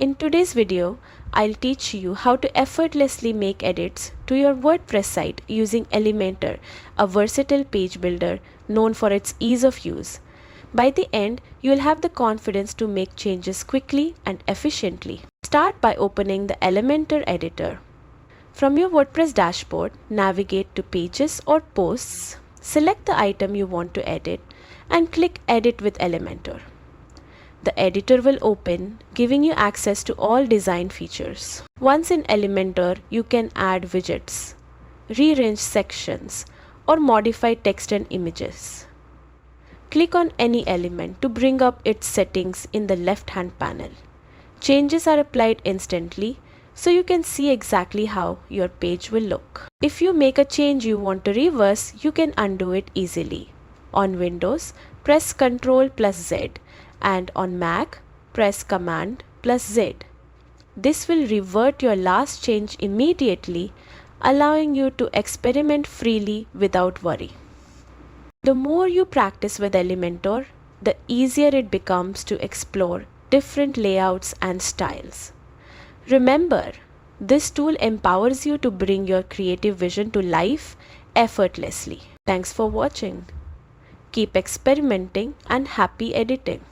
In today's video, I'll teach you how to effortlessly make edits to your WordPress site using Elementor, a versatile page builder known for its ease of use. By the end, you'll have the confidence to make changes quickly and efficiently. Start by opening the Elementor editor. From your WordPress dashboard, navigate to Pages or Posts, select the item you want to edit, and click Edit with Elementor. The editor will open, giving you access to all design features. Once in Elementor, you can add widgets, rearrange sections, or modify text and images. Click on any element to bring up its settings in the left-hand panel. Changes are applied instantly, so you can see exactly how your page will look. If you make a change you want to reverse, you can undo it easily. On Windows, press Ctrl plus Z, and on Mac, press Command plus Z. This will revert your last change immediately, allowing you to experiment freely without worry. The more you practice with Elementor, the easier it becomes to explore different layouts and styles. Remember, this tool empowers you to bring your creative vision to life effortlessly. Thanks for watching. Keep experimenting and happy editing.